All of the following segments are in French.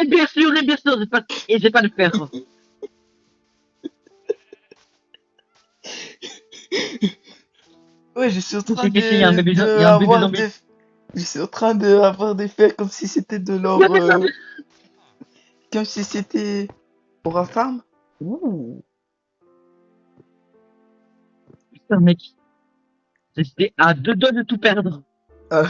bien sûr, j'ai pas le faire. Ouais, je suis en train C'est qu'il y a un bébé, il y de a un bébé avoir zombie. des, je suis en train de avoir des fers comme si c'était de Il a l'or, fait ça. comme si c'était pour un farm. Ouh, putain, mec. J'étais à deux doigts de tout perdre. Ah,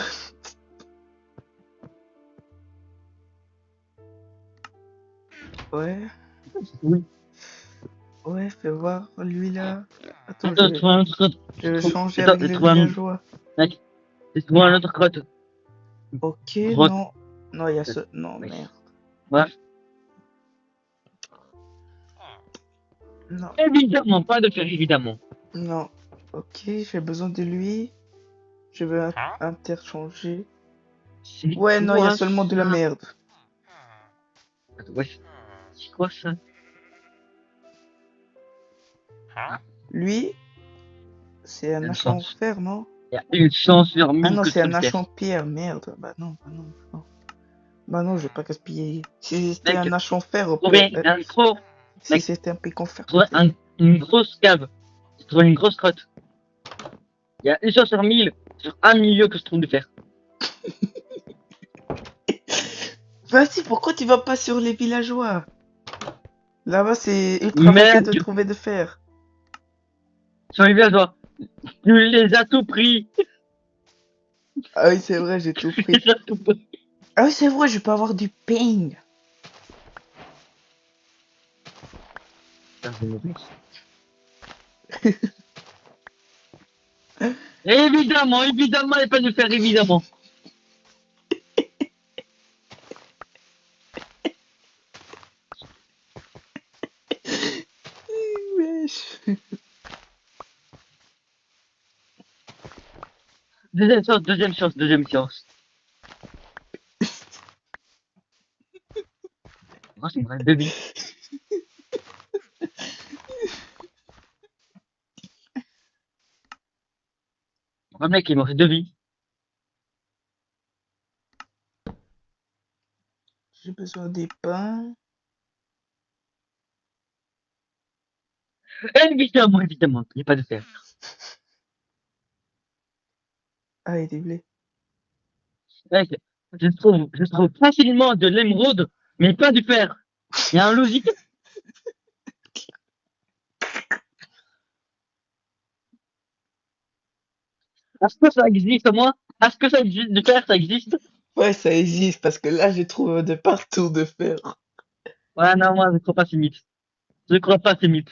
ouais, Oui. ouais, fais voir lui là. Attends, Attends, trouve un autre code. je vais changer Attends, avec j'ai les trouvé un, villageois. mec, j'ai trouvé un autre code. Ok, Grotte. non, non, il y a ce, non, Mec. merde, Bref. non, Évidemment, pas de faire évidemment. non. Ok, j'ai besoin de lui. Je veux interchanger. C'est Ouais, non, il y a quoi seulement de la ça? merde. Ouais, c'est quoi ça? Lui, c'est Il y a un une achat en chance. fer, non? Il y a une chance sur Ah mille non, que je c'est un trouve achat en terre. pierre, merde. Bah non, non. Bah non, je vais pas gaspiller. Si c'était Mec, un achat en fer, trouver un gros, si mec, c'était un pic en fer, trouver peut-être. une grosse cave. J'ai trouvé une grosse grotte. Il y a une chance sur mille, sur un milieu que je trouve de fer. Vas-y, pourquoi tu vas pas sur les villageois? Là-bas, c'est ultra facile de Merde, trouver de fer. sur les villageois. Tu les as tout pris. Ah oui, c'est vrai, j'ai tout Tu pris. les as tout pris. Ah oui, c'est vrai, je peux avoir du ping. Putain, je vais mourir. Évidemment, évidemment, il n'y a pas de fer, évidemment. Wesh. Deuxième chance, deuxième chance, deuxième chance. Moi, c'est une vraie devis. Un mec, il m'en fait devis. J'ai besoin des pains. Évidemment, évidemment, il n'y a pas de fer. Ah, et des blés. Mec, je trouve facilement de l'émeraude, mais pas du fer. Il y a un logique. Est-ce que ça existe, moi? Est-ce que ça existe du fer, ça existe? Ouais, ça existe, parce que là, j'ai trouvé de partout de fer. Ouais, non, moi, je crois pas ces mythes. Je crois pas ces mythes.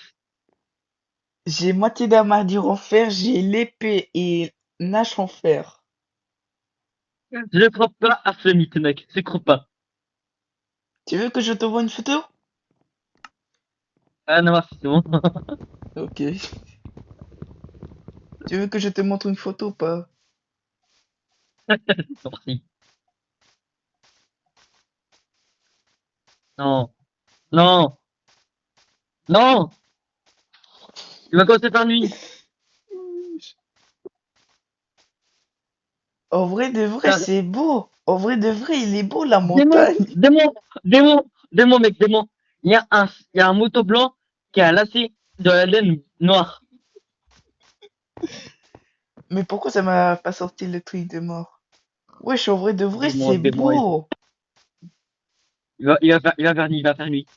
J'ai moitié d'armadure en fer, j'ai l'épée et Nash en fer. Je crois pas à ce mythe, mec. Je crois pas. Tu veux que je te voie une photo? Ah, non, c'est bon. Ok. Tu veux que je te montre une photo ou pas? Merci. Non, non, non! Tu vas commencer par nuit. En vrai de vrai, c'est beau. En vrai de vrai, il est beau la Démon, montagne. démon, démon, démon, mec, démon. Il y a un moto blanc qui a lacé de la laine noire. Mais pourquoi ça m'a pas sorti le truc de mort? Wesh, en vrai de vrai, Démon, c'est démon, beau. il va faire nuit.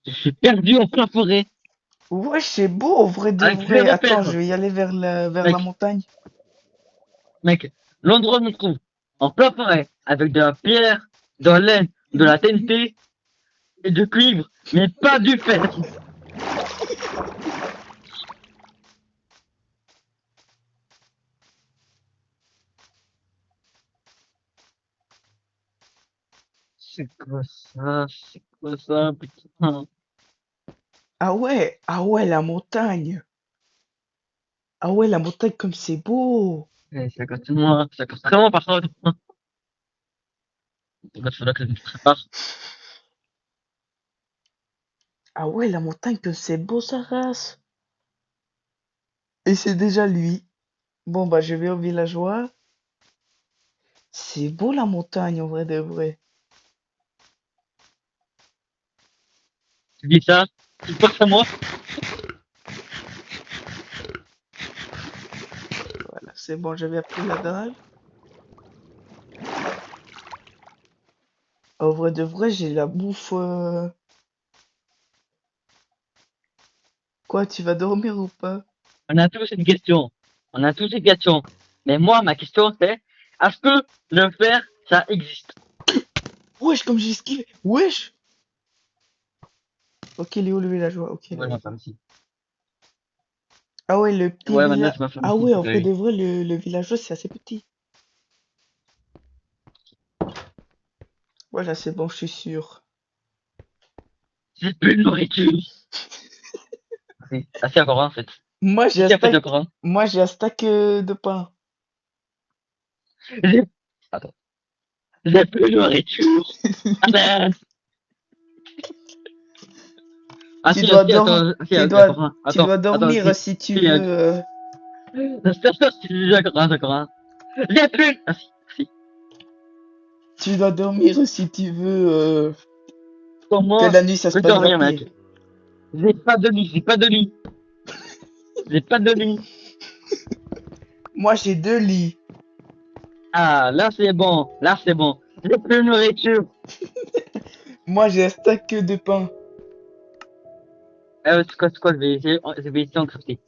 Je suis perdu en plein forêt, Wesh, c'est beau, en vrai de avec vrai. zéro Attends, fer. je vais y aller vers la Mec, montagne. mec, l'endroit où je me trouve, en plein forêt, avec de la pierre, de la laine, de la TNT et de cuivre, mais pas du fer. C'est quoi ça? C'est quoi ça, putain? Ah ouais, la montagne. Ah ouais, la montagne comme c'est beau. Ça coûte moi, ça coûte vraiment par contre. Il faudra que je me prépare. Ah ouais, la montagne comme c'est beau, sa race. Et c'est déjà lui. Bon, bah, je vais au villageois. C'est beau la montagne, en vrai de vrai. Tu dis ça, tu penses à moi. Voilà, c'est bon, j'avais appris la dalle. En vrai de vrai, j'ai la bouffe. Quoi, tu vas dormir ou pas? On a tous une question. On a tous une question. Mais moi, ma question c'est, est-ce que le fer, ça existe? Wesh, comme j'ai esquivé. Wesh! Ok, Léo, le villageois. Ok, Ouais, ma femme, si. ah ouais, le petit Ouais, maintenant, village. c'est ma femme Ah qui ouais, s'est en vrai réveillée. de vrai, le villageois, c'est assez petit. Voilà, c'est bon, je suis sûr. J'ai plus de nourriture. Ah, si, encore un, en fait. Moi, j'ai un Si, en fait, stack. encore un. Moi, j'ai un stack de pain. J'ai, attends. J'ai plus de nourriture. Ah, ben. Ah, Tu si, dois si, dormir. attends, si, Tu dois. encore un. Tu dois Attends, dormir si, si tu si, veux. j'ai encore un. J'ai plus. Ah, si, si. Tu dois dormir si tu veux que Comment la nuit ça se peux passe dormir, rapide. mec? J'ai pas de lit, j'ai pas de lit. J'ai pas de lit. Moi, j'ai 2 lits. Ah, là, c'est bon. Là, c'est bon. J'ai plus de nourriture. Moi, j'ai un stack de pain. C'est quoi, je vais essayer d'encrypter.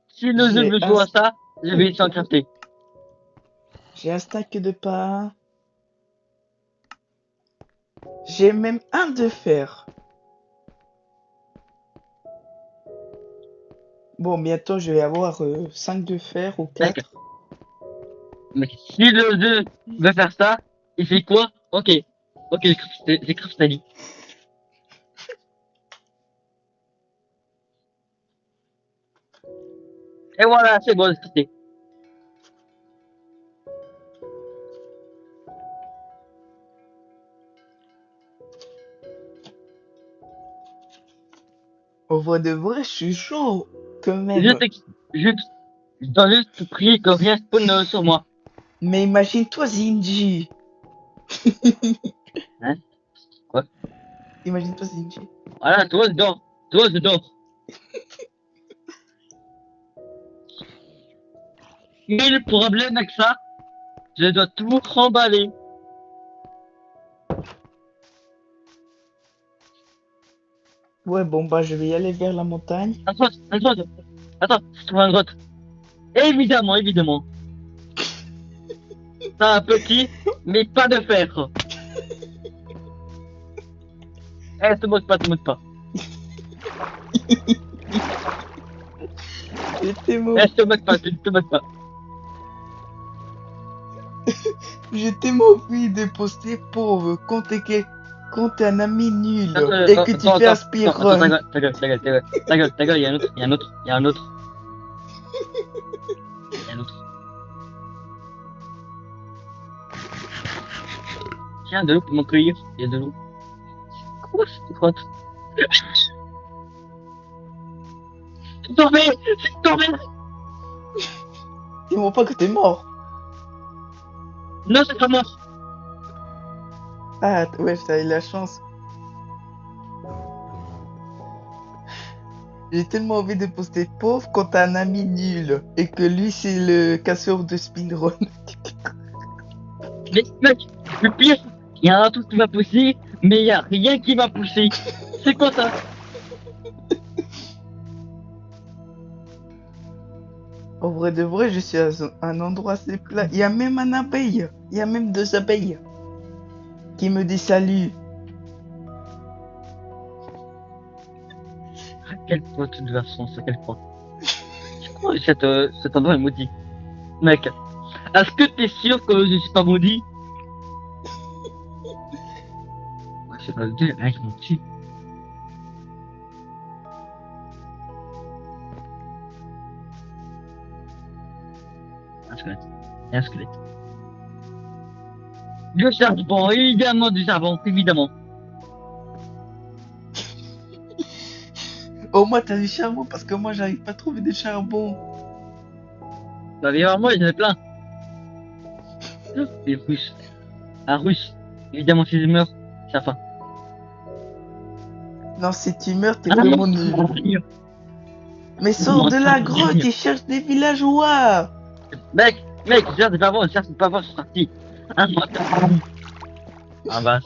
Si le jeu J'ai veut un jouer à ça, je vais essayer stack. d'encrypter. J'ai un stack de pain. J'ai même un de fer. Bon, bientôt, je vais avoir 5 de fer ou Mec, 4. mec, si le jeu veut faire ça, il fait quoi? Ok. Ok, j'ai crypté. Et voilà, c'est bon, j'ai crypté. Au vrai de vrai, je suis chaud. Quand Je même. t'ex- je dois juste te prier que rien spawn sur moi. Mais imagine-toi, Zinji. Hein? Quoi? Imagine-toi, Zinji. Voilà, toi, je dors. Toi, je dors. Mais le problème avec ça, je dois tout remballer. Ouais, bon, bah, je vais y aller vers la montagne. Attends, je trouve un grotte. Évidemment, évidemment. T'as un petit, mais pas de fer. Eh, te moque pas, te moque pas. J'ai tellement, Eh, je te moque pas, tu te moques pas. j'ai tellement envie de poster pauvre quand t'es un ami nul Attends, et que tu fais un ta speedrun. gueule, ta gueule, ta gueule, ta gueule, ta gueule, ta gueule, il y a un autre, il y a un autre, il y a un autre, il y a un autre. Tiens, de l'eau pour m'accueillir, il y a de l'eau. Quoi, cette grotte? C'est tombé! C'est tombé! Dis-moi pas que t'es mort. Non, c'est pas mort! Ah, ouais, t'as eu la chance. J'ai tellement envie de poster pauvre quand t'as un ami nul et que lui c'est le casseur de speedrun. Mais, mec, le pire, il y a un truc qui m'a poussé, mais il y a rien qui m'a poussé. C'est quoi ça? En vrai de vrai, je suis à un endroit assez plat. Il y a même un abeille. Il y a même 2 abeilles qui me disent salut. Quelle faute de version, c'est quelle faute? C'est quoi cet endroit est maudit? Mec, est-ce que t'es sûr que je suis pas maudit? Ouais, c'est pas le dire, hein, ils m'ont tué. Un squelette. Et un squelette. Du charbon, évidemment du charbon, évidemment. Au moins t'as du charbon parce que moi j'arrive pas à trouver de charbon. Bah, viens voir moi, j'en ai plein. Des Russes. Un russe. Évidemment, si je meurs, c'est la fin. Non, si tu meurs, t'es Ah vraiment non, nul. Mais une sors de la grotte montagne. et cherche des villageois. Mec, je cherche des pavots, je cherche des pavots, je suis parti. Un montagne. Ah bah,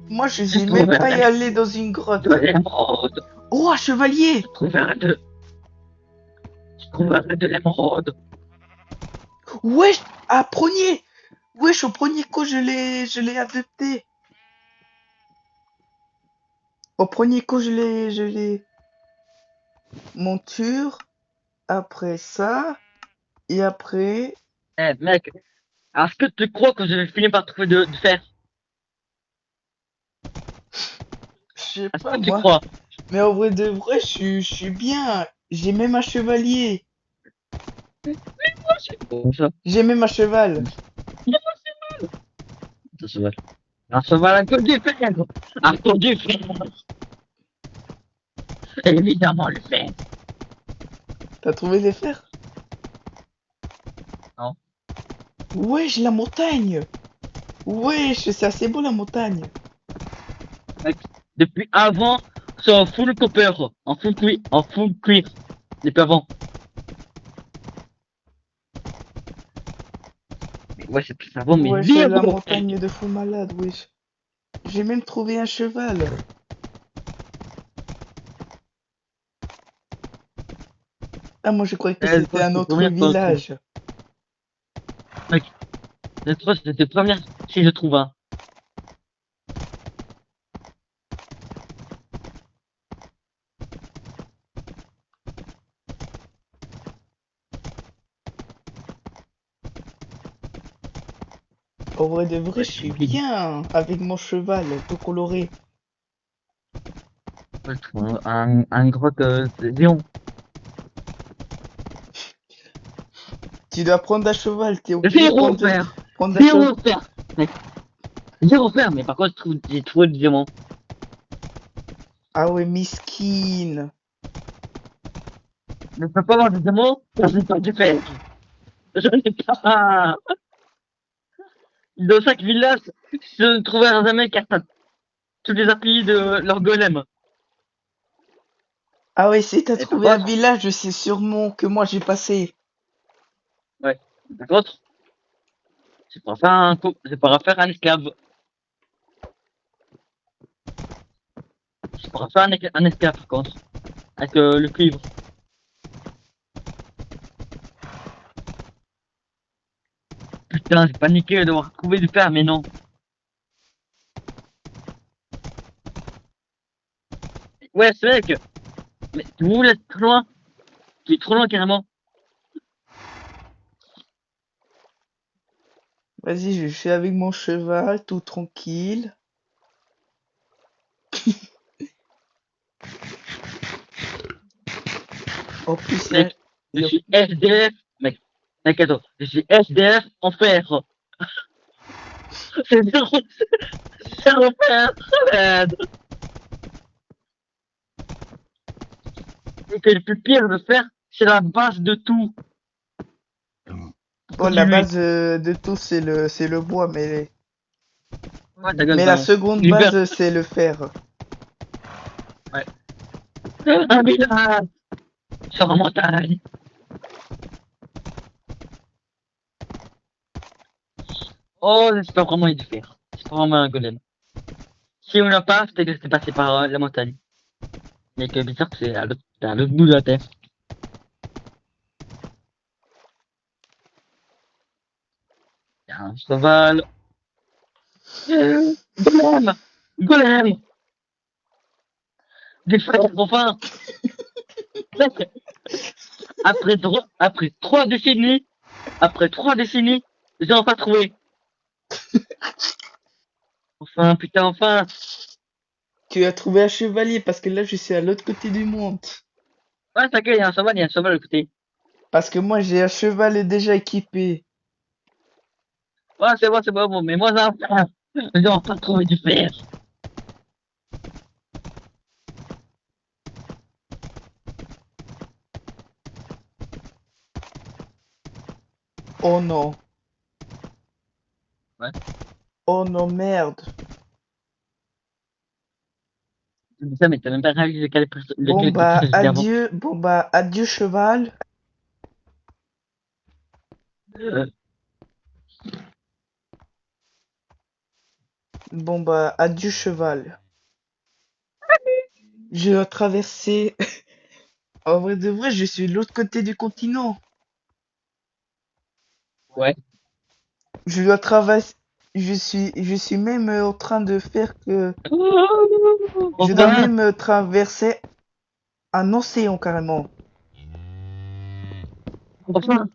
Moi, je je sais même trouve pas y aller dans une de grotte. l'émeraude. Oh, un chevalier! Je trouverai de l'émeraude. Wesh! Ah, progné! Wesh, au premier coup, je l'ai adopté. Au premier coup, je l'ai monture. Après ça. Et après, Eh, mec, est-ce que tu crois que je vais finir par trouver de fer? je sais Est-ce pas que tu moi. crois? Mais en vrai de vrai, je suis bien. J'ai même un chevalier. Bon, ça, J'ai même un cheval. ça va. Un cheval à cause du fer. À cause du fer. Évidemment, le fer. T'as trouvé les fers? Non. Wesh, la montagne! Wesh, c'est assez beau la montagne. Mec, depuis avant, c'est en full copper. En full cuir. Depuis avant. Mais ouais, c'est plus avant, mais Wesh, bien la bon. montagne de fou malade, wesh. J'ai même trouvé un cheval. Ah, moi je croyais que Je c'était crois que un c'est autre première fois que je trouve. village. Mec, je crois que c'était première si je trouve un. En vrai de vrai, Ouais, je c'est suis mobile. bien avec mon cheval tout coloré. Ouais, je trouve un grotte Léon. Tu dois prendre un cheval, t'es obligé de Zéro prendre, fer. prendre un cheval. Zéro fer. Mec, zéro fer, mais par contre, j'ai trouvé du diamant. Ah ouais, miskin. Je ne peux pas avoir de diamant, car je n'ai pas de fer. Je n'ai pas. Dans chaque village, je ne trouvais jamais car t'as tous les applis de leur golem. Ah ouais, si t'as Et par trouvé un contre, village, c'est sûrement que moi j'ai passé. ouais, par contre, je pourrais faire un esclave. Je pourrais faire un esclave par contre, avec le cuivre. Putain, j'ai paniqué de devoir trouver du fer, mais non. Ouais, c'est vrai que, mais vous voulez être trop loin? Tu es trop loin carrément. Vas-y, je suis avec mon cheval, tout tranquille. En plus, Mec, il je y a- suis SDF. Mec, attends, je suis SDF en fer. C'est zéro, zéro fer, merde. Et que le plus pire de faire, c'est la base de tout. Pour Bon, la continuer. base de tout, c'est le bois, mais, Ouais, ta gueule, mais la pardon. seconde Libère. base, c'est le fer. Ouais. Un village sur une montagne. Oh, j'espère vraiment y du fer. C'est vraiment un golem. Si on l'a pas, c'est que c'est passé par la montagne. Mais que bizarre que c'est à l'autre bout de la terre. Il y a un cheval. Golem! Golem! Des frères, enfin! Mec, après trois décennies, j'ai enfin trouvé. Enfin, putain, enfin! Tu as trouvé un chevalier parce que là, je suis à l'autre côté du monde. Ouais, t'inquiète, il y a un cheval à côté. Parce que moi, j'ai un cheval déjà équipé. Ouais, c'est bon, mais moi, j'ai enfin trouvé du fer. Oh non. Ouais. Oh non, merde. Je dis ça, mais t'as même pas réalisé Bon lequel bah, était celui d'avant. adieu. Bon bah, adieu, cheval. Euh, Bon bah, adieu, cheval. Je dois traverser. En vrai de vrai, je suis de l'autre côté du continent. ouais. Je dois traverser. Je suis même en train de faire que. Je dois Enfin, même traverser un océan carrément. enfin,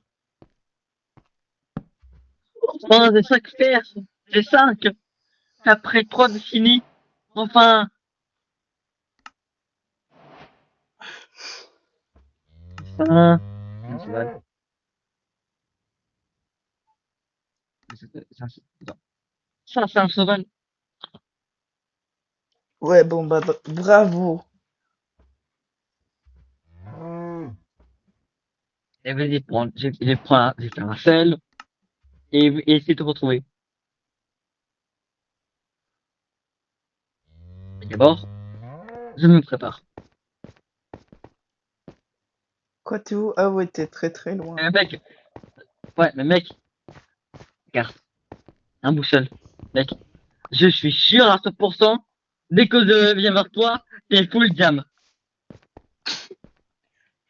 enfin, j'ai 5 fers. J'ai 5. Après 3 décennies. Enfin. Enfin. Un cheval. Ça, c'est un cheval. Ouais, bon bah, bravo. Et vas-y, prends, j'ai fait un sel. Et essayer de te retrouver. Et d'abord, je me prépare. Quoi, t'es où? Ah ouais, t'es très très loin. Mais mec, ouais, mais mec, regarde, un boussole. Mec, je suis sûr à 100%, dès que je viens vers toi, t'es full jam.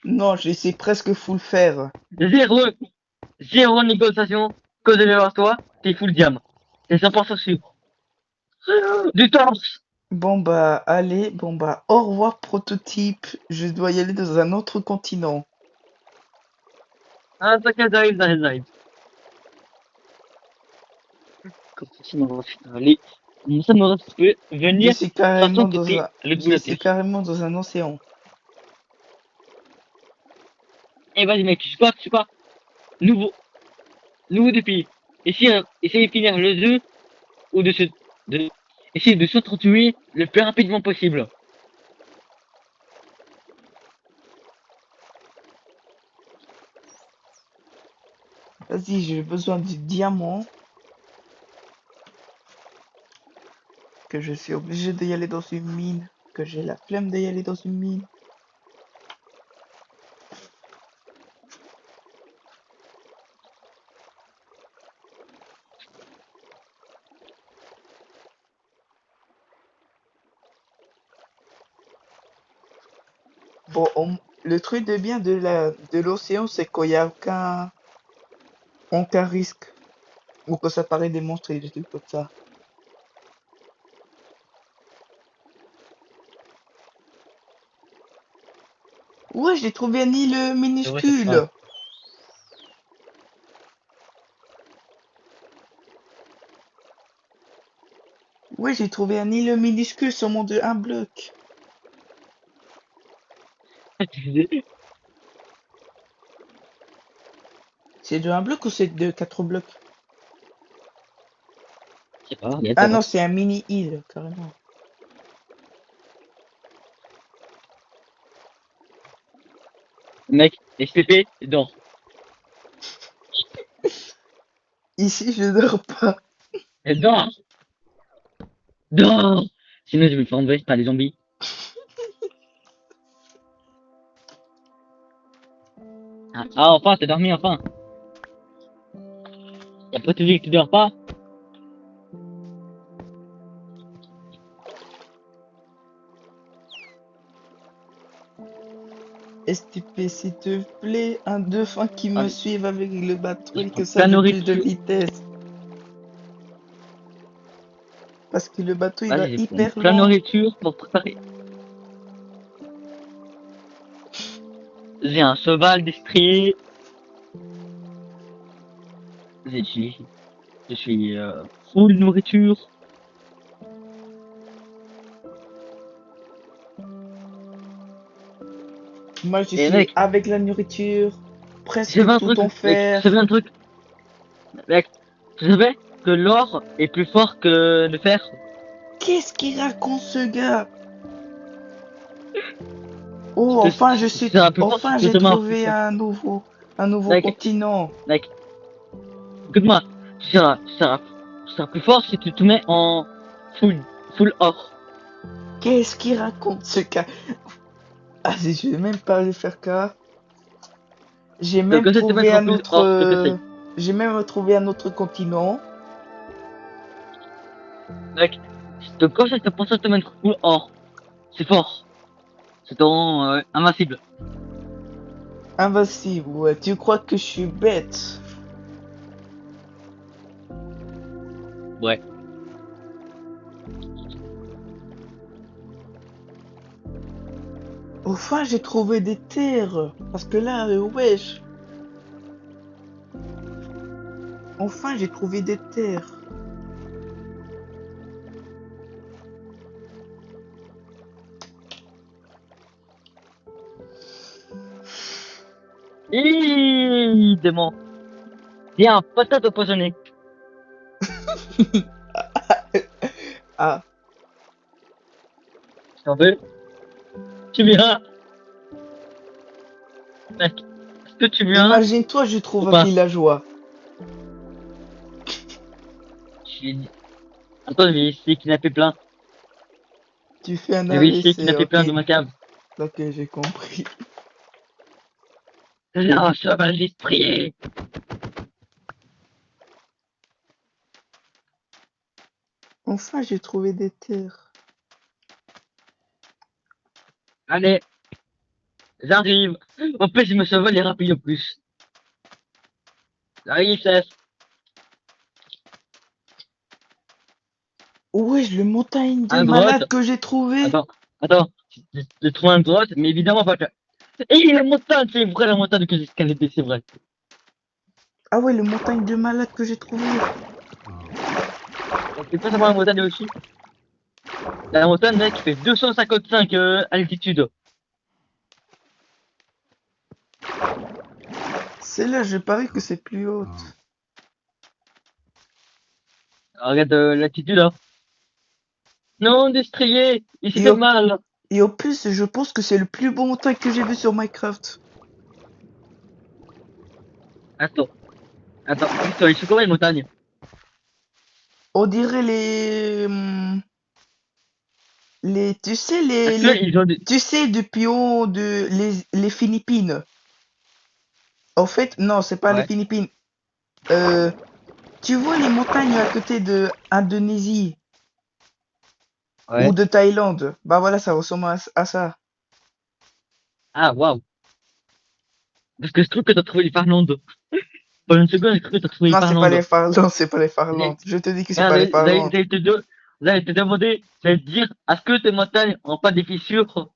Non, je sais presque full faire. Zéro, zéro négociation, que je viens vers toi, t'es full jam. C'est 100% sûr. Du torse! Bon bah, allez, bon bah, au revoir prototype. Je dois y aller dans un autre continent. Ah, t'inquiète, j'arrive. Comme ça, allez, ça me reste peut Je venir, suis sachant carrément que dans t'es un, à l'autre bout de je la suis terre. carrément dans un océan. Eh, vas-y, mec, je sais pas, nouveau défi. Essayez de finir le jeu ou de, essayer de s'entretuer le plus rapidement possible. Vas-y, j'ai besoin du diamant, que je suis obligé d'y aller dans une mine, que j'ai la flemme d'y aller dans une mine. Bon, le truc de bien de l'océan, c'est qu'il n'y a aucun risque. Ou que ça paraît des monstres et des trucs comme ça. Ouais, j'ai trouvé un île C'est vrai, c'est pas. minuscule. Ouais, j'ai trouvé un île minuscule sur mon de un bloc. Je C'est de un bloc ou c'est de 4 blocs? sais pas, regarde, Ah ça va. non, c'est un mini-île, carrément. Mec, SPP, dors. Ici, je dors pas. Dors! Dors! Sinon, je vais me faire enlever par les zombies. Enfin, t'as dormi, enfin. Et après, tu dis que tu dors pas? STP, s'il te plaît, un dauphin qui Ah, me suive avec le bateau je et prends que ça plein de fait plus de nourriture. vitesse. Parce que le bateau, il va Vas-y, je prends hyper plein de loin. nourriture pour préparer. J'ai un cheval destrier. Je suis, je suis full nourriture. Moi, je Et suis mec, avec la nourriture, j'ai vu presque un tout truc, en mec, fer. j'ai vu un truc, mec, je savais que l'or est plus fort que le fer. Qu'est-ce qu'il raconte ce gars? Oh, enfin, C'est un peu fort enfin, que j'ai demain. trouvé un nouveau Mec, continent. mec, écoute-moi, tu seras. Tu seras plus fort si tu te mets en full or. Qu'est-ce qu'il raconte ce cas? Ah, si je vais même pas le faire cas. J'ai Donc, même quand tu te trouvé mettre en un full autre. or, je te conseille. J'ai même trouvé un autre continent. Mec, donc quand je te pense à te mettre full or, c'est fort. C'est ton invincible. Invincible, ouais. Tu crois que je suis bête? Ouais. Enfin, j'ai trouvé des terres. Parce que là, wesh. Enfin, j'ai trouvé des terres. Dément. Viens, patate empoisonnée. Ah, Tu en veux? Tu viens? Mec, est-ce que tu viens imagine-toi, je ou trouve un pas? villageois. Je Attends, je vais essayer de kidnapper plein. Tu fais un Je vais essayer de AVC, kidnapper ok. plein de ma cave. Ok, j'ai compris. Non, ça va l'esprit. Enfin, j'ai trouvé des terres. Allez, j'arrive. En plus, je me cheval est rapide en plus. J'arrive, chef. Wesh, le montagne de Un grotte. malade que j'ai trouvé. Attends. J'ai trouvé un grotte, mais évidemment pas que. Et la montagne, c'est vrai, la montagne que j'ai escaladée, c'est vrai. Ah ouais, le montagne de malade que j'ai trouvé. C'est pas seulement la montagne aussi. La montagne, mec, fait 255 altitude. C'est là, je parie que c'est plus haute. Regarde l'altitude, hein. Non, destrier, il s'est Et fait au, mal. et au plus, je pense que c'est le plus beau montagne que j'ai vu sur Minecraft. Attends, Victor, il fait comment les montagnes? On dirait tu sais, Est-ce qu'ils ont des... tu sais, depuis haut de, les Philippines. En fait, non, c'est pas les Ouais, Philippines. Euh, Tu vois les montagnes à côté de Indonésie ou ouais. de Thaïlande? Bah voilà, ça ressemble à ça. Ah, waouh. Parce que je trouve que t'as trouvé les Finlandes. Pendant une seconde, j'ai cru que t'as trouvé les Non, c'est pas les Finlandes. Farlandes, c'est pas les J'ai- Farlandes. Je te dis que c'est Regarde, pas les Farlandes. j'allais te demander, j'allais te dire, est-ce que tes montagnes ont pas des fissures?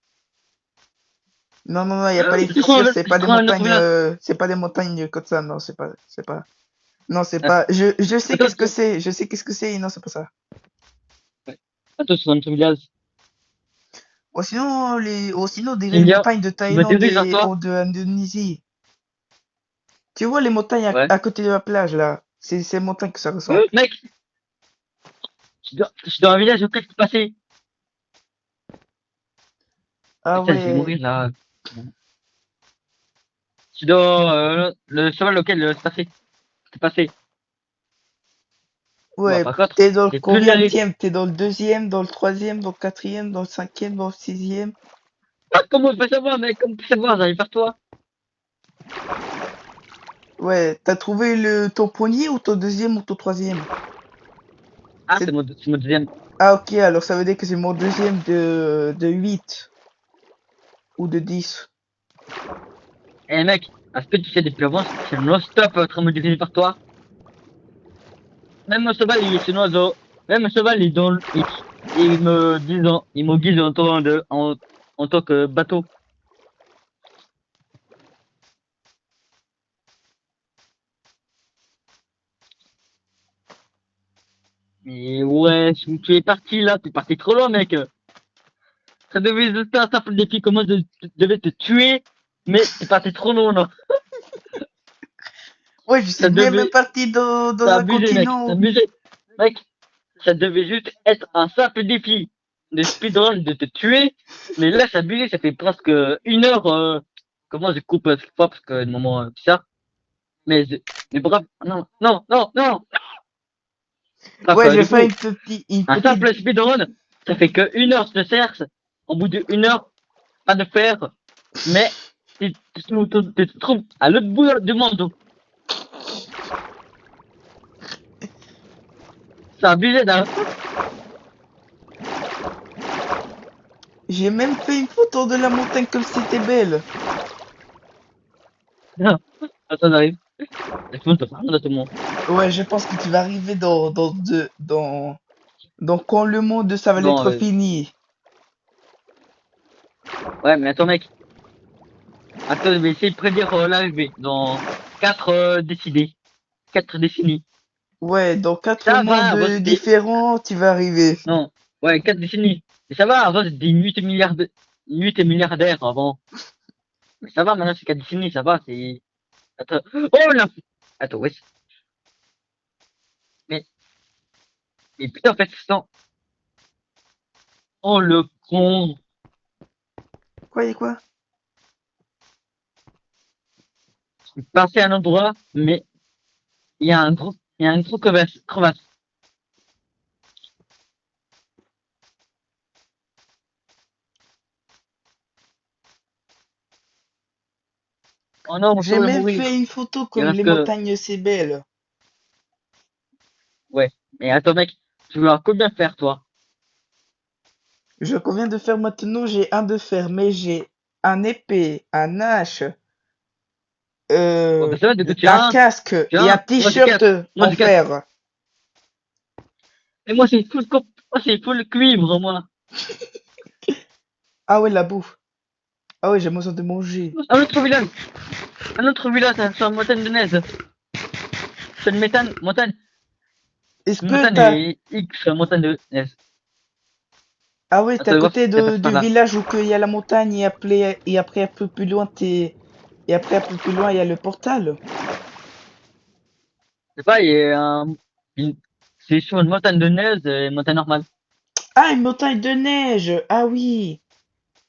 Non, non, non, il y a pas les fissures, c'est Je pas des trouve un montagnes, autre. c'est pas des montagnes comme ça, non, c'est pas. Non, c'est Ah, pas. Je sais qu'est-ce que attention. c'est, je sais qu'est-ce que c'est, non, c'est pas ça. Ouais. Attention, un village. Ou sinon, on dirait les Viens, montagnes de je me Thaïlande dirige vers et toi. ou de Indonésie. Tu vois les montagnes Ouais. à côté de la plage, là? C'est ces montagnes que ça ressemble. Mec, je suis dans un village auquel je peux passer. Ah Putain, je vais ouais, mourir là. Je suis dans le cheval auquel je passer. C'est passé. Bon, ouais, par contre, t'es dans le j'ai plus de l'air. combienième? T'es dans le deuxième, dans le troisième, dans le quatrième, dans le cinquième, dans le sixième? Ah, comment je peux savoir, mec? Comment je peux savoir? J'arrive vers toi. Ouais, t'as trouvé ton premier ou ton deuxième ou ton troisième? Ah, C'est, c'est mon deuxième. ah ok, alors ça veut dire que c'est mon deuxième de 8 ou de 10. Eh, mec, est-ce que tu sais depuis avant, je suis non-stop en train de me diriger vers toi? Même mon cheval, il est un oiseau. Même mon cheval, il est dans il me guide en tant que bateau. Mais ouais, tu es parti là, tu es parti trop loin, mec. Ça devait juste faire un simple défi, comment je devais te tuer, mais t'es parti trop loin, là. Ouais, je suis Ça même devait, parti dans t'as un abusé, mec, t'as continent. abusé. Mec, ça devait juste être un simple défi de speedrun de te tuer, mais là, c'est abusé, ça fait presque 1 heure, comment je coupe cette fois, parce que, de moment, ça. Mais, mais bref, non, non, non, non! Ouais, je Du fais coup, une un petite. simple speedrun, ça fait que 1 heure de cerce. Au bout d'une heure, pas de fer. Mais tu te trouves à l'autre bout du monde. C'est abusé d'un. J'ai même fait une photo de la montagne comme c'était belle. Non, ça arrive. Tout le monde peut parler de tout le monde. Ouais, je pense que tu vas arriver dans quand le monde ça va Bon, être fini. ouais, mais attends, mec. Attends, je vais essayer de prédire l'arrivée dans 4 décennies. 4 décennies. Ouais, dans 4 Ça va, mondes avant c'était. différents, tu vas arriver. Non, ouais, 4 décennies. Mais ça va, avant c'était 8 milliardaires avant. Mais ça va, maintenant c'est 4 décennies, ça va, c'est. Attends. Oh là! Attends, ouais. Mais, mais putain, en fait, sans. Oh le con. Quoi, et quoi? Je suis passé à un endroit, mais il y a un gros crevasse. Oh non, je J'ai vais même mourir. fait une photo Il comme les reste que. montagnes c'est belle. Ouais. Mais attends, mec, tu veux combien faire, toi? Je conviens de faire maintenant, j'ai un de fer, mais j'ai un épée, un hache, Ouais, bah ça va, du coup, un casque tu et as un un, moi j'ai t-shirt 4, moi en j'ai 4. fer. Et moi c'est full cuivre, moi. Ah ouais, la bouffe. Ah ouais, j'ai besoin de manger. Un autre village, sur la montagne de neige. Sur Est-ce une que montagne t'as... et X, montagne de neige. Ah ouais, t'es Attends, à je vois côté si ça passe du par là. village où il y a la montagne et après un peu plus loin, Et après un peu plus loin, il y a le portal. C'est pas, il y a une- c'est sur une montagne de neige et une montagne normale. Ah, une montagne de neige! Ah oui!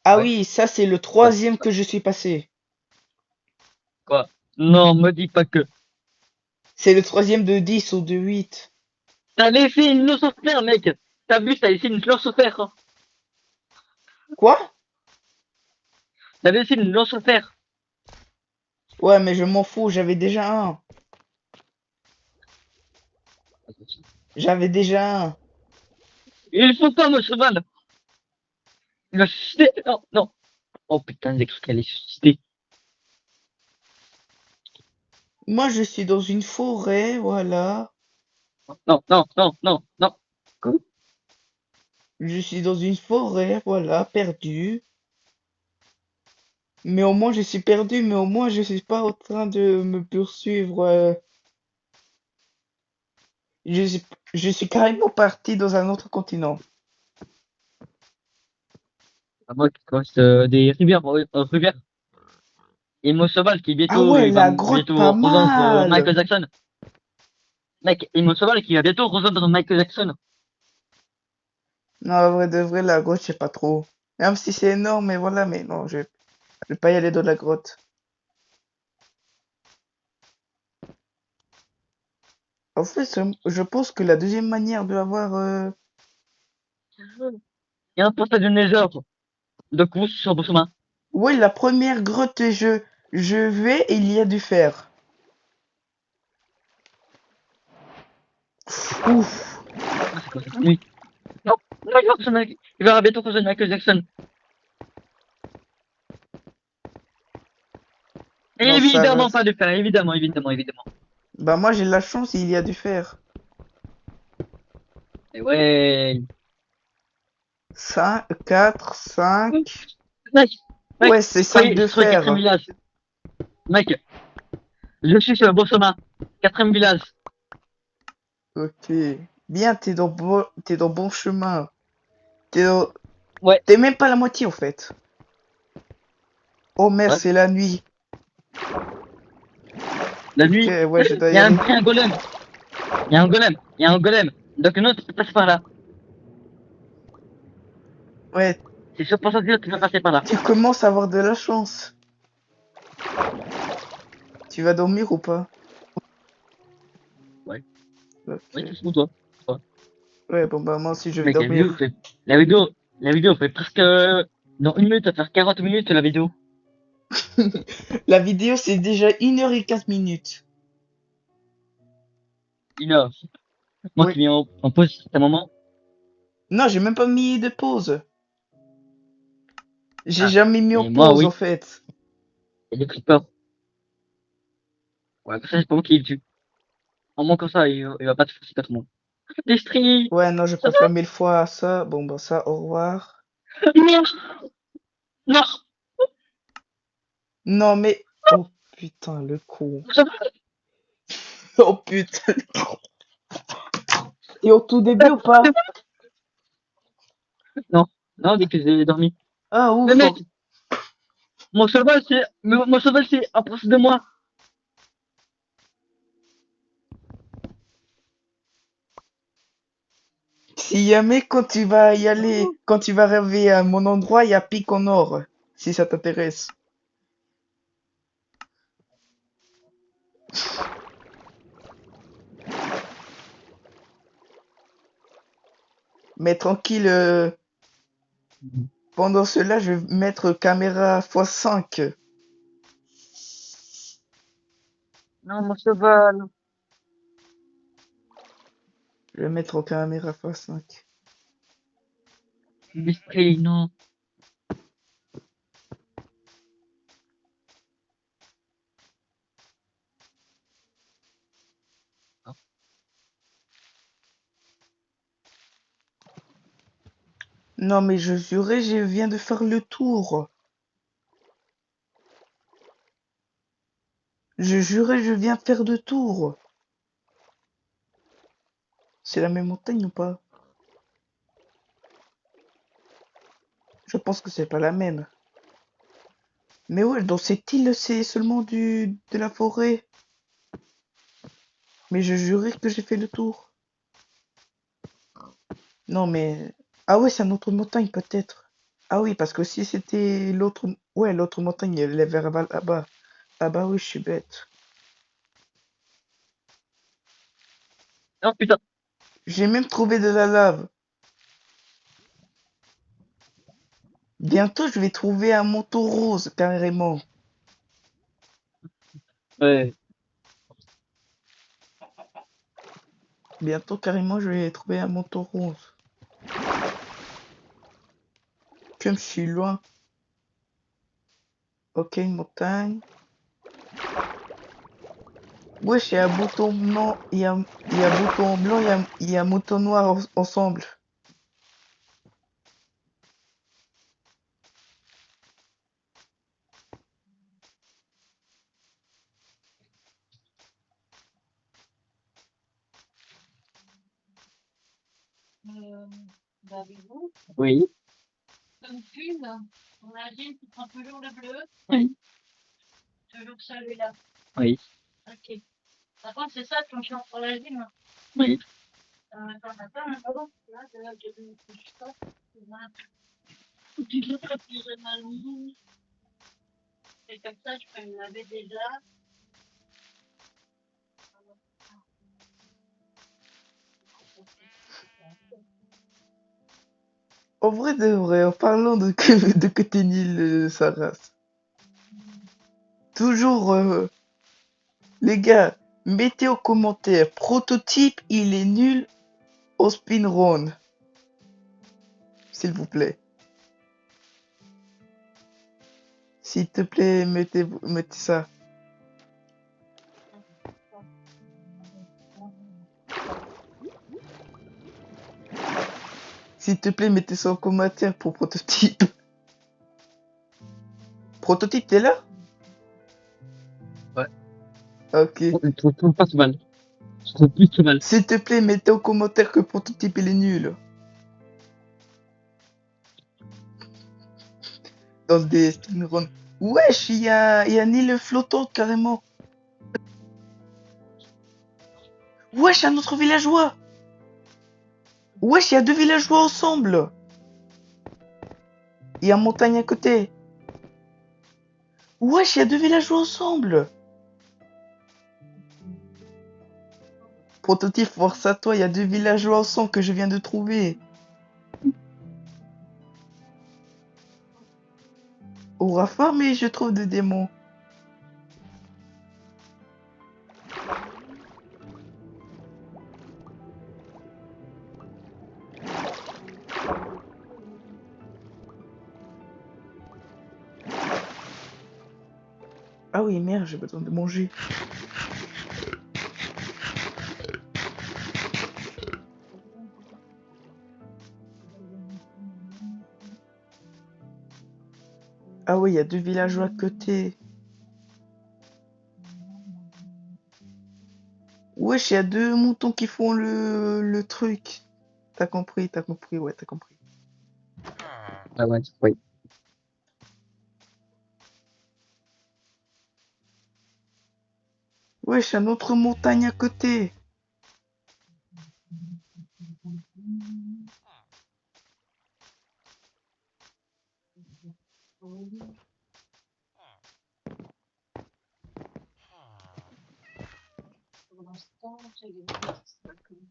Ah Ouais, oui, ça c'est le ouais, c'est troisième ça. que je suis passé. Quoi? Non, me dis pas que. C'est le troisième de 10 ou de 8. T'as laissé une leçon faire, mec. T'as vu, t'as laissé une leçon faire, hein. Quoi? T'as laissé une leçon faire. Ouais, mais je m'en fous, j'avais déjà un. J'avais déjà un. Il faut pas me cheval. Il va se suicider. Non, non. Oh putain, j'ai cru qu'elle allait se suicider. Moi, je suis dans une forêt, voilà. Non, non, non, non, non. Quoi? Je suis dans une forêt, voilà, perdu. Mais au moins, je suis perdu, mais au moins, je suis pas en train de me poursuivre. Je suis, je suis carrément parti dans un autre continent. À moi qui connaisse des rivières, rivières. Et mon cheval qui Ah bientôt, ouais, il va la grotte pas bientôt rejoindre mal. Michael Jackson. Mec, et mon cheval qui va bientôt rejoindre Michael Jackson. Non, en vrai de vrai, la grotte, je sais pas trop. Même si c'est énorme, mais voilà, mais non, je vais pas y aller dans la grotte. En fait, je pense que la deuxième manière de avoir... Il y a un portail de Nether. De coup, sur le chemin. Ouais, la première grotte, je vais et il y a du fer. Ouf. Ah, c'est quoi ça? Oui. Non, non, il va bientôt rejoindre Michael Jackson. Non, ça va. Évidemment pas de faire, évidemment, évidemment, évidemment. Bah moi, j'ai la chance, il y a du fer. Et ouais. 5, 4, 5. Mec, Ouais, mec, c'est 5 de sur le quatrième fer. village. Mec, je suis sur le bon chemin. Quatrième village. Ok. Bien, t'es dans bon chemin. Ouais, T'es même pas la moitié, en fait. Oh merde, ouais. c'est la nuit. La Ok, nuit, ouais, je dois il y y a un, aller. il y a un golem. Il y a un golem. Il y a un golem. Donc non, tu peux passer par là. Ouais, C'est sûr pour ça que tu vas passer par là. tu commences à avoir de la chance. Tu vas dormir ou pas? Ouais, ouais, Ok. c'est pour toi. Ouais, bon, bah, moi aussi, je vais Mec, dormir. la vidéo, la vidéo fait presque, dans une minute, ça va faire 40 minutes la vidéo. La vidéo, c'est déjà 1h15 minutes. Une heure. Moi Oui. qui viens en pause à un moment. Non, j'ai même pas mis de pause. J'ai Ah. jamais mis en Et moi, pause, en oui. fait. Il y a des creepers. Ouais, comme ça, c'est pas moi qui le tue. En moins comme ça, il va pas te forcer contre moi. Des stries! Ouais, non, je Ça préfère 1000 fois ça. Bon, bah, ça, au revoir. va? Non! Non! Non, mais... Oh, putain, le con. Ça va? Oh, putain. Et au tout début ou pas? Non. Non, dès que j'ai dormi. Ah, Mais ouf. mec, mon cheval, c'est en face de moi. Si jamais quand tu vas y aller, quand tu vas rêver à mon endroit, il y a Pic en or, si ça t'intéresse. Mais tranquille, pendant cela, je vais mettre caméra x5. Non, mon cheval. Je vais mettre en caméra x5. Des stries, non. Non, mais je jurais, je viens de faire le tour. Je jurais, je viens de faire le tour. C'est la même montagne ou pas? Je pense que c'est pas la même. Mais ouais, dans cette île, c'est seulement de la forêt. Mais je jurais que j'ai fait le tour. Non, mais... Ah ouais, c'est une autre montagne peut-être. Ah oui, parce que si c'était l'autre... Ouais, l'autre montagne, elle est vers là-bas. Ah bah oui, je suis bête. Non, putain. J'ai même trouvé de la lave. Bientôt, je vais trouver un manteau rose, carrément. Ouais. Bientôt, carrément, je vais trouver un manteau rose. Comme je suis loin. Ok, une montagne. Wesh, il y a un bouton blanc, il y a un bouton blanc, il y a un mouton noir ensemble. Oui. Oui. Oui. Oui. En vrai de vrai, en parlant de, de côté nil, Saras. Toujours, les gars, mettez en commentaire, prototype, il est nul au speedrun, s'il vous plaît. S'il te plaît, mettez ça. S'il te plaît, mettez ça en commentaire pour prototype. Prototype, t'es là? Ouais. Ok. Je trouve pas ce mal. Je trouve plus ce mal. S'il te plaît, mettez en commentaire que prototype, il est nul. Dans des speedruns. Wesh, il y a une île flottante carrément. Wesh, un autre villageois. Wesh, il y a deux villageois ensemble. Il y a une montagne à côté. Wesh, il y a deux villageois ensemble. Prototype, force à toi, il y a 2 villageois au sang que je viens de trouver. Aura farmé, je trouve des démons. Ah oui, merde, j'ai besoin de manger. Ah oui, il y a 2 villageois à côté. Wesh, il y a 2 moutons qui font le truc. T'as compris, ouais, t'as compris. Ah ouais, oui. Wesh, un autre montagne à côté.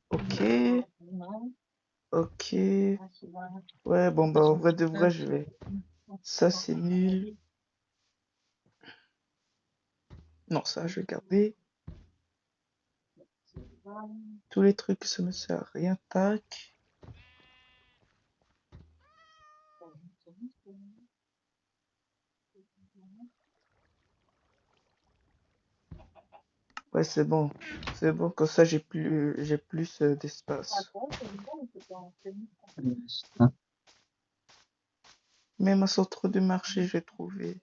Ok, ok. Ouais, bon, bah, en vrai de vrai, je vais. Ça, c'est nul. Non, ça, je vais garder. Tous les trucs, ça me sert à rien. Tac. Ouais, c'est bon. C'est bon, comme ça, j'ai plus d'espace. Hein. Même un centre de marché, j'ai trouvé.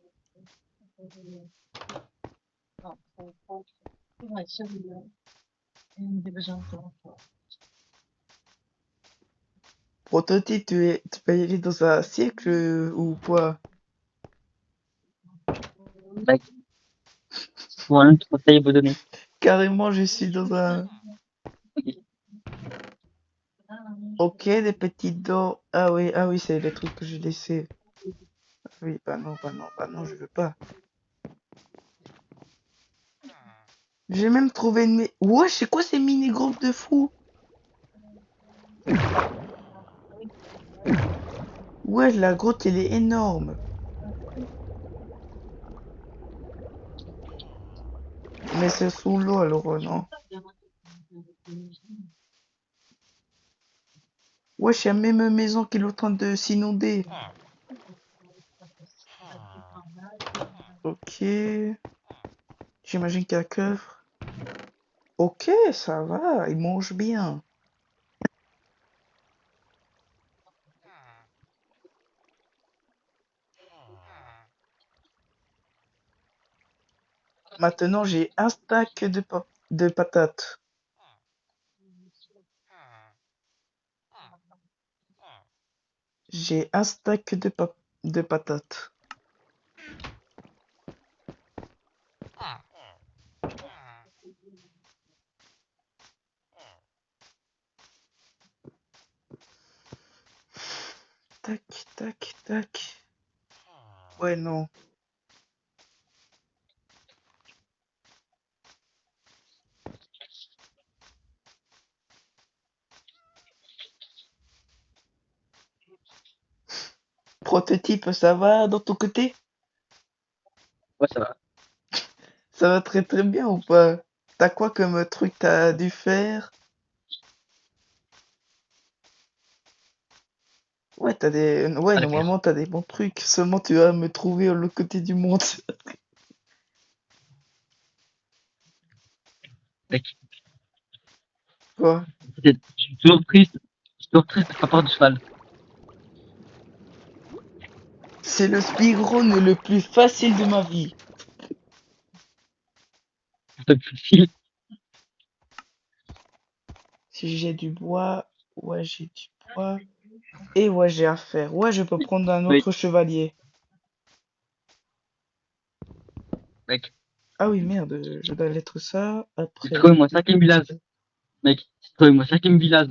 Prototype, tu peux y aller dans un siècle ou quoi? Mec, faut un autre conseil à vous donner. Carrément, je suis dans un... Ok, des petites dents. Ah oui, c'est les trucs que j'ai laissés. Oui, bah non, bah non, bah non, je veux pas. J'ai même trouvé une... Ouais, c'est quoi ces mini-groupes de fous? Ouais, la grotte, elle est énorme. Mais c'est sous l'eau, alors non. Ouais, il y a même une maison qui est en train de s'inonder. Ok. J'imagine qu'il y a coffre. Ok, ça va, il mange bien. Maintenant, j'ai un stack de patates. J'ai un stack de patates. Tac, tac, tac. Ouais, non. Prototype, ça va dans ton côté? Ouais, ça va. Ça va très très bien ou pas? T'as quoi comme truc t'as dû faire? Ouais, Ouais, Allez, clair. normalement t'as des bons trucs. Seulement tu vas me trouver à l'autre côté du monde. Mec, Quoi? je suis toujours triste. Je suis toujours triste à part du cheval. C'est le speedrun le plus facile de ma vie. C'est difficile. Si j'ai du bois, ouais, j'ai du bois. Et ouais, j'ai à faire. Ouais, je peux prendre un Oui, autre chevalier. mec. Ah oui, merde, je dois lettre ça. J'ai Après, trouvé mon cinquième village. Mec, j'ai trouvé mon cinquième village.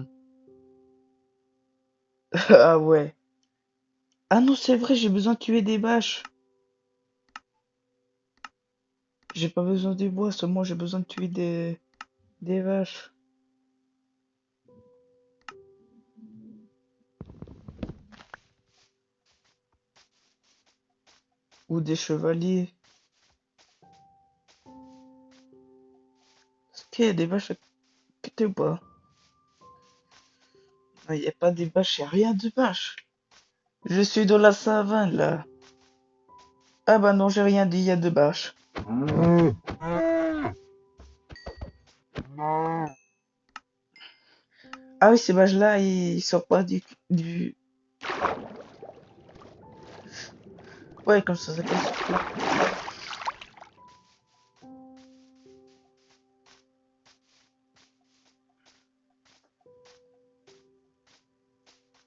ah ouais. Ah non, c'est vrai, j'ai besoin de tuer des vaches. J'ai pas besoin de bois, seulement j'ai besoin de tuer des vaches. Ou des chevaliers. Est-ce qu'il y a des vaches à côté ou pas? Il n'y a pas des vaches, il n'y a rien de vaches. Je suis dans la savane là. Ah bah non, j'ai rien dit, il y a deux vaches. Ah oui, ces vaches-là, ils sortent pas du... Ouais, comme ça s'appelle surtout.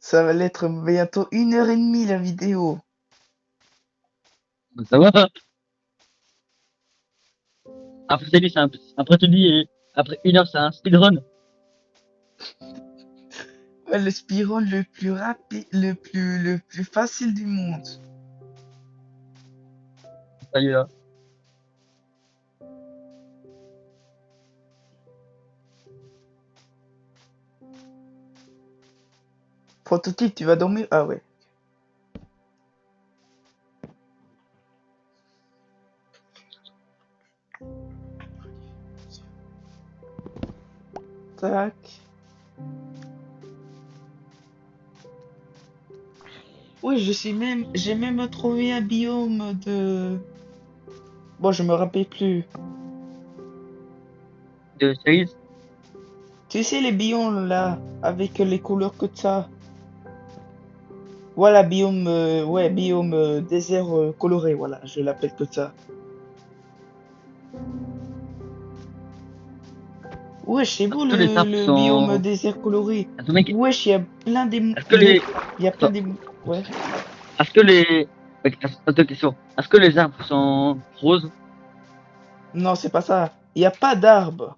Ça va l'être bientôt 1h30 la vidéo. Ça va. Après, c'est lui, après, tu dis, après 1 heure, c'est un speedrun. Ouais, le speedrun le plus rapide, le plus facile du monde. Salut là. Prototype, tu vas dormir? Ah ouais. Tac. Oui, j'ai même trouvé un biome de... Bon, je me rappelle plus. De cerise. Tu sais les biomes là, avec les couleurs que ça. Voilà, biome, ouais, biome désert coloré, voilà, je l'appelle que ça. Wesh, c'est Est-ce beau que les arbres le biome sont. désert coloré. Attends, mec, Wesh, il y a plein est-ce que les. il y a plein Attends, des... Ouais. est-ce que les. Mec, attends, question. Est-ce que les arbres sont roses? Non, c'est pas ça. Il n'y a pas d'arbres.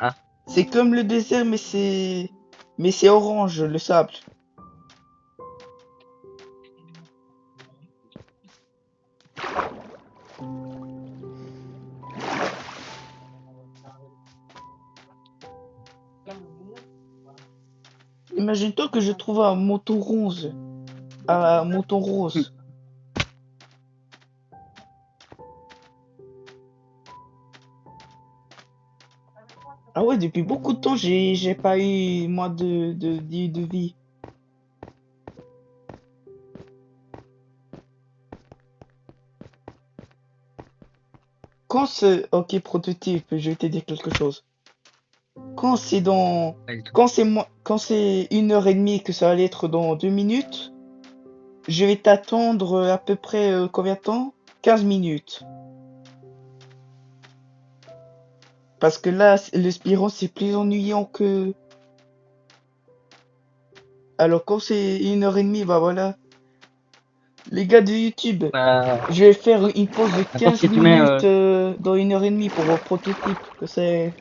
Ah, C'est comme le désert, mais c'est orange, le sable. Imagine-toi que je trouve un mouton rose. Un mouton rose. Ah ouais, depuis beaucoup de temps, j'ai pas eu, moi, de vie. Quand c'est... Ok, prototype, je vais te dire quelque chose. Quand c'est dans... pas du tout. Quand c'est 1h30 que ça allait être dans 2 minutes, je vais t'attendre à peu près combien de temps? 15 minutes. Parce que là, le Spirou, c'est plus ennuyant que... Alors quand c'est 1h30, bah voilà. Les gars de YouTube, Bah, je vais faire une pause de n'importe 15 si tu mets. minutes dans 1h30 pour un prototype. Que c'est...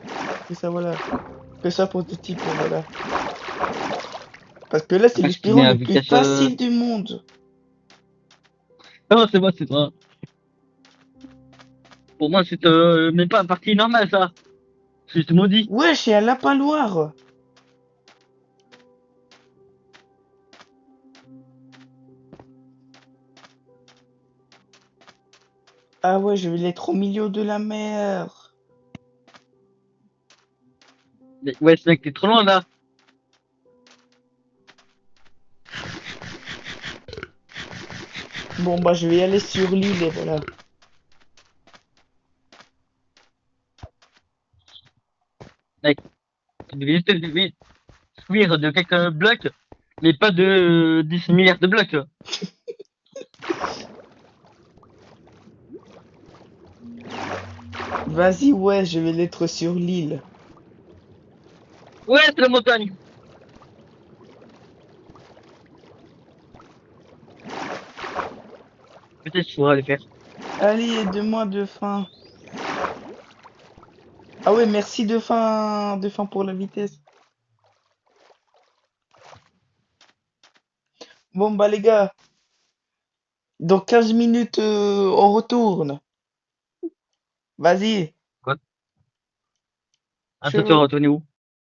Que ça, voilà. Que ça, prototype, voilà. Parce que là, c'est le Après, si tu Spirou mets à le plus vitesse. facile du monde. Non, c'est moi, c'est toi. Pour moi, c'est même pas un partie normale, ça. C'est juste maudit. Wesh, il y a un lapin noir. Ah ouais, je vais l'être au milieu de la mer. Mais ouais, c'est mec, t'es trop loin là. Bon, bah, je vais aller sur l'île et voilà. Mec, tu devais juste te fuir de quelques blocs, mais pas de 10 milliards de blocs. Vas-y, ouais, je vais l'être sur l'île. Ouais, c'est la montagne. Peut-être que je pourrais le faire. Allez, aide-moi de fin. Ah ouais, merci de fin pour la vitesse. Bon, bah, les gars, dans 15 minutes, on retourne. Vas-y, Quoi? je Attends, tu vas veux. retourner où?